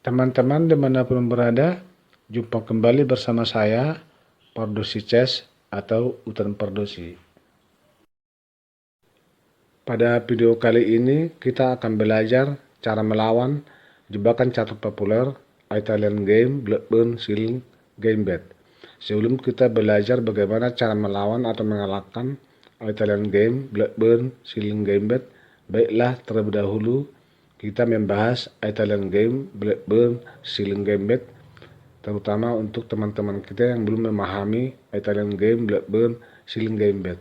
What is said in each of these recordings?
Teman-teman dimanapun berada, jumpa kembali bersama saya, Pardosi Chess atau Utan Pardosi. Pada video kali ini, kita akan belajar cara melawan jebakan catur populer Italian game Blackburn Ceiling Gambit. Sebelum kita belajar bagaimana cara melawan atau mengalahkan Italian game Blackburn Ceiling Gambit, baiklah terlebih dahulu kita membahas Italian game Blackburn Ceiling Gambit, terutama untuk teman-teman kita yang belum memahami Italian game Blackburn Ceiling Gambit.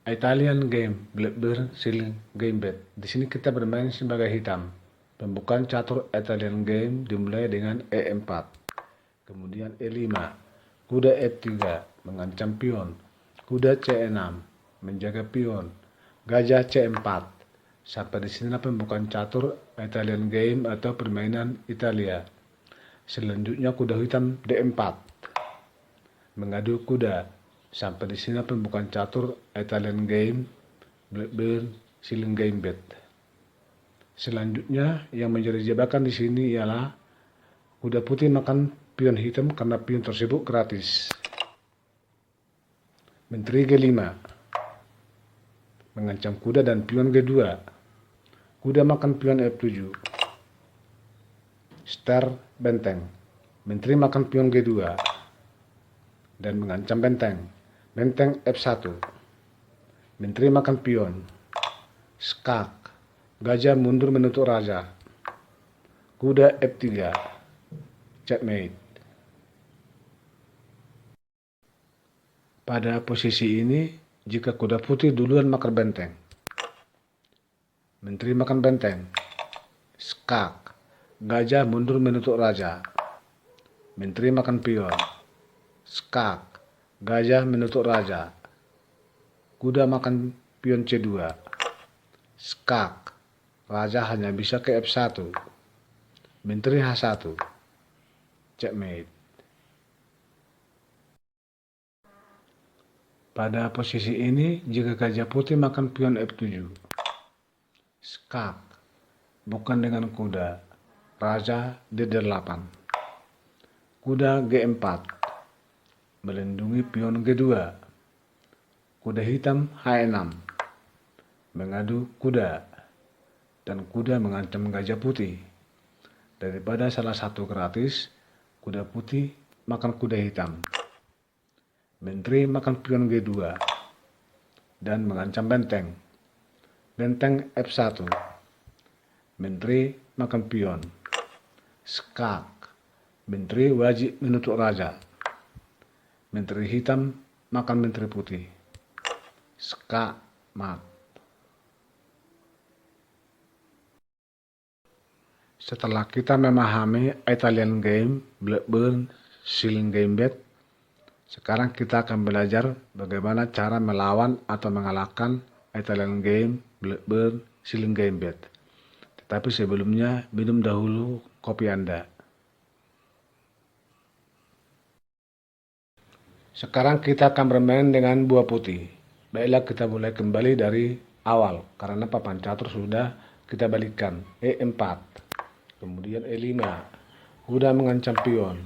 Italian game Blackburn Ceiling Gambit. Di sini kita bermain sebagai hitam. Pembukaan catur Italian game dimulai dengan E4, kemudian E5, kuda F3 mengancam pion, kuda C6 menjaga pion, gajah C4. Sampai di sini pembukaan catur Italian game atau permainan Italia. Selanjutnya kuda hitam D4 mengadu kuda. Sampai di sini pembukaan catur Italian game Blackburn Ceiling Gambit. Selanjutnya yang menjadi jebakan di sini ialah kuda putih makan pion hitam karena pion tersebut gratis. Menteri G5 mengancam kuda dan pion G2. Kuda makan pion F7. Star benteng. Menteri makan pion G2 dan mengancam benteng. Benteng F1. Menteri makan pion. Skak. Gajah mundur menutup raja. Kuda F3. Checkmate. Pada posisi ini, jika kuda putih duluan makan benteng, menteri makan benteng. Skak. Gajah mundur menutup raja. Menteri makan pion. Skak. Gajah menutup raja. Kuda makan pion C2. Skak. Raja hanya bisa ke F1. Menteri H1. Checkmate. Pada posisi ini, jika gajah putih makan pion F7. Skak. Bukan dengan kuda. Raja D8. Kuda G4. Melindungi pion G2. Kuda hitam H6. Mengadu kuda. Dan kuda mengancam gajah putih. Daripada salah satu gratis, kuda putih makan kuda hitam. Menteri makan pion G2 dan mengancam benteng. Benteng F1. Menteri makan pion. Skak. Menteri wajib menutup raja. Menteri hitam makan menteri putih. Skak mat. Setelah kita memahami Italian game Blackburn Ceiling Gambit, sekarang kita akan belajar bagaimana cara melawan atau mengalahkan Italian game Blackburn Ceiling Gambit. Tetapi sebelumnya, minum dahulu kopi Anda. Sekarang kita akan bermain dengan buah putih. Baiklah kita mulai kembali dari awal, karena papan catur sudah kita balikkan. E4. Kemudian E5, kuda mengancam pion,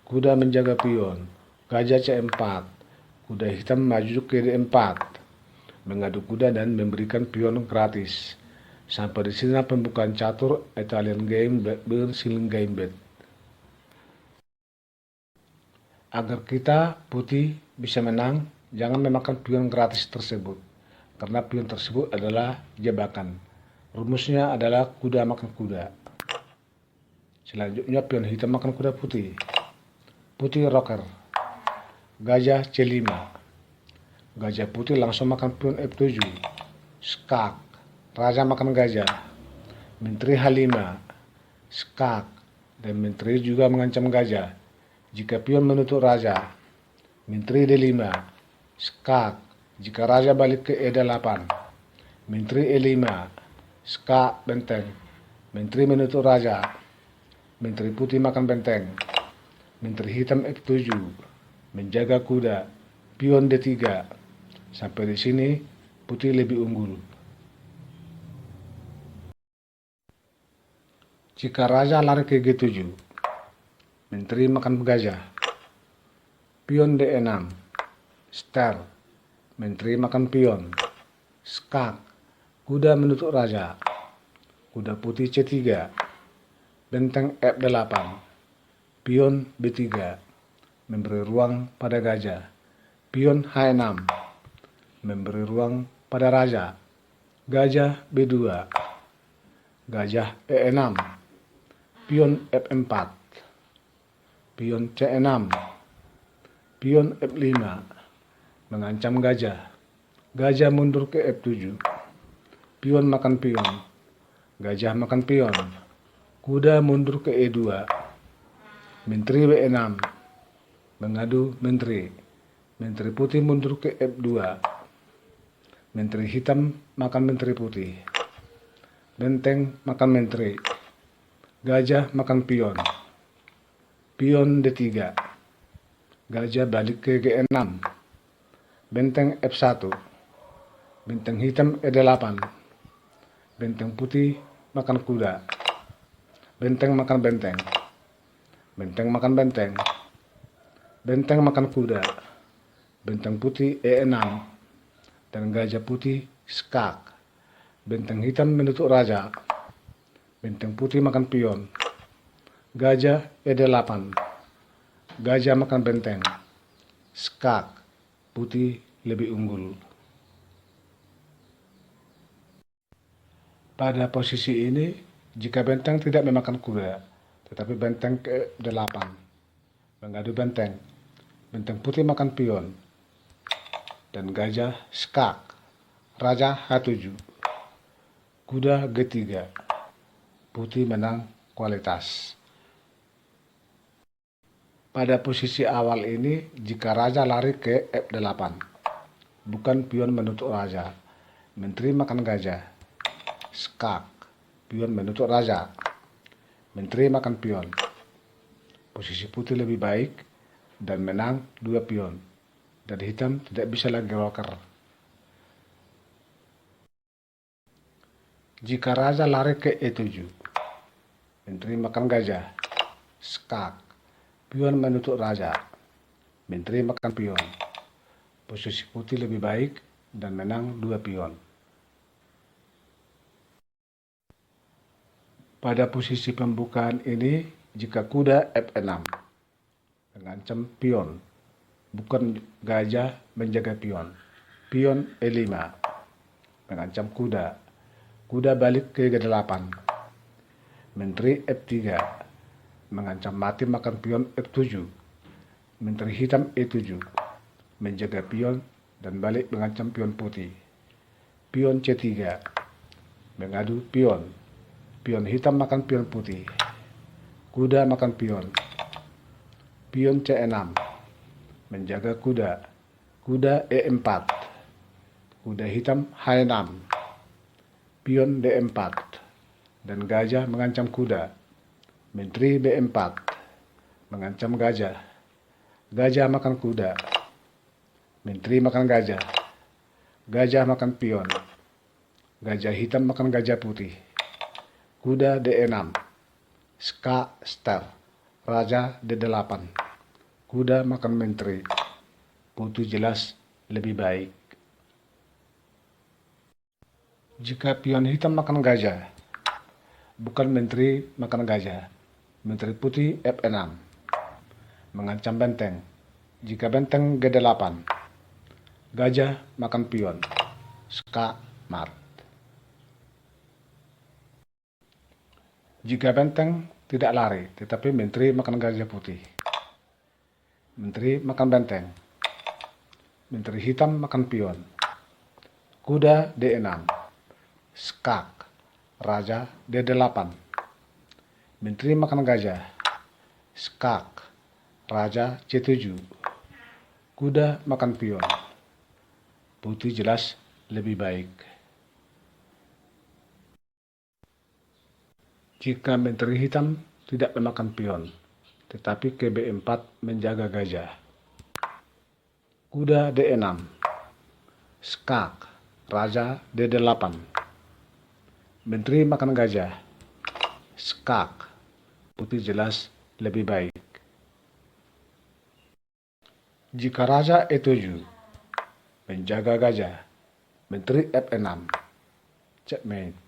kuda menjaga pion, gajah C4, kuda hitam maju ke D4, mengadu kuda dan memberikan pion gratis. Sampai di sini pembukaan catur Italian game Blackburn Ceiling Gambit. Agar kita putih bisa menang, jangan memakan pion gratis tersebut, karena pion tersebut adalah jebakan. Rumusnya adalah kuda makan kuda. Selanjutnya pion hitam makan kuda putih. Putih rocker. Gajah C5. Gajah putih langsung makan pion F7. Skak. Raja makan gajah. Menteri H5. Skak. Dan menteri juga mengancam gajah. Jika pion menutup raja. Menteri D5. Skak. Jika raja balik ke E8. Menteri E5. Skak benteng. Menteri menutup raja. Menteri putih makan benteng. Menteri hitam F7. Menjaga kuda. Pion D3. Sampai di sini putih lebih unggul. Jika raja lari ke G7, menteri makan gajah. Pion D6, ster, menteri makan pion. Skak, kuda menutup raja. Kuda putih C3, benteng F8, pion B3, memberi ruang pada gajah. Pion H6, memberi ruang pada raja. Gajah B2, gajah E6, pion F4, pion C6, pion F5, mengancam gajah. Gajah mundur ke F7, pion makan pion, gajah makan pion. Kuda mundur ke E2, menteri W6, mengadu menteri. Menteri putih mundur ke F2, menteri hitam makan menteri putih. Benteng makan menteri. Gajah makan pion. Pion D3, gajah balik ke G6. Benteng F1, benteng hitam E8. Benteng putih makan kuda. Benteng makan benteng. Benteng makan benteng. Benteng makan kuda. Benteng putih E6. Dan gajah putih skak. Benteng hitam menutup raja. Benteng putih makan pion. Gajah E8. Gajah makan benteng. Skak. Putih lebih unggul. Pada posisi ini, jika benteng tidak memakan kuda, tetapi benteng ke-8 mengadu benteng. Benteng putih makan pion. Dan gajah skak. Raja H7. Kuda G3. Putih menang kualitas. Pada posisi awal ini, jika raja lari ke F8, bukan pion menutup raja. Menteri makan gajah. Skak. Pion menutup raja. Menteri makan pion. Posisi putih lebih baik dan menang 2 pion. Dan hitam tidak bisa lagi roker. Jika raja lari ke E7, menteri makan gajah. Skak. Pion menutup raja. Menteri makan pion. Posisi putih lebih baik dan menang 2 pion. Pada posisi pembukaan ini, jika kuda F6 mengancam pion, bukan gajah menjaga pion. Pion E5 mengancam kuda. Kuda balik ke G8. Menteri F3 mengancam mati makan pion F7. Menteri hitam E7 menjaga pion dan balik mengancam pion putih. Pion C3 mengadu pion. Pion hitam makan pion putih. Kuda makan pion. Pion C6 menjaga kuda. Kuda E4. Kuda hitam H6. Pion D4 dan gajah mengancam kuda. Menteri B4 mengancam gajah. Gajah makan kuda. Menteri makan gajah. Gajah makan pion. Gajah hitam makan gajah putih. Kuda D6. Skak ster. Raja D8. Kuda makan menteri. Putih jelas lebih baik. Jika pion hitam makan gajah, bukan menteri makan gajah. Menteri putih F6 mengancam benteng. Jika benteng G8, gajah makan pion. Skak mat. Jika benteng tidak lari, tetapi menteri makan gajah putih. Menteri makan benteng. Menteri hitam makan pion. Kuda D6. Skak. Raja D8. Menteri makan gajah. Skak. Raja C7. Kuda makan pion. Putih jelas lebih baik. Jika menteri hitam tidak memakan pion, tetapi ke B4 menjaga gajah. Kuda D6. Skak. Raja D8. Menteri makan gajah. skak, putih jelas lebih baik. Jika raja E7 menjaga gajah, menteri F6, checkmate.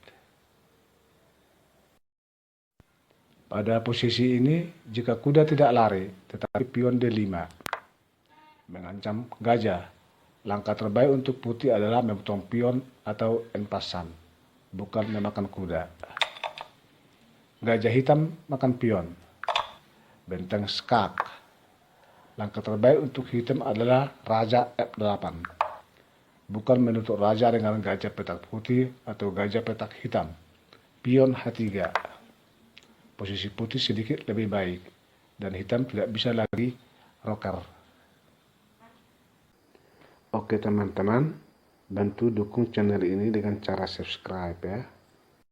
Pada posisi ini, jika kuda tidak lari, tetapi pion D5 mengancam gajah, langkah terbaik untuk putih adalah memotong pion atau en passant, bukan memakan kuda. Gajah hitam makan pion, benteng skak. Langkah terbaik untuk hitam adalah raja F8, bukan menutup raja dengan gajah petak putih atau gajah petak hitam. Pion H3. Posisi putih sedikit lebih baik, dan hitam tidak bisa lagi roker. Oke teman-teman, bantu dukung channel ini dengan cara subscribe ya.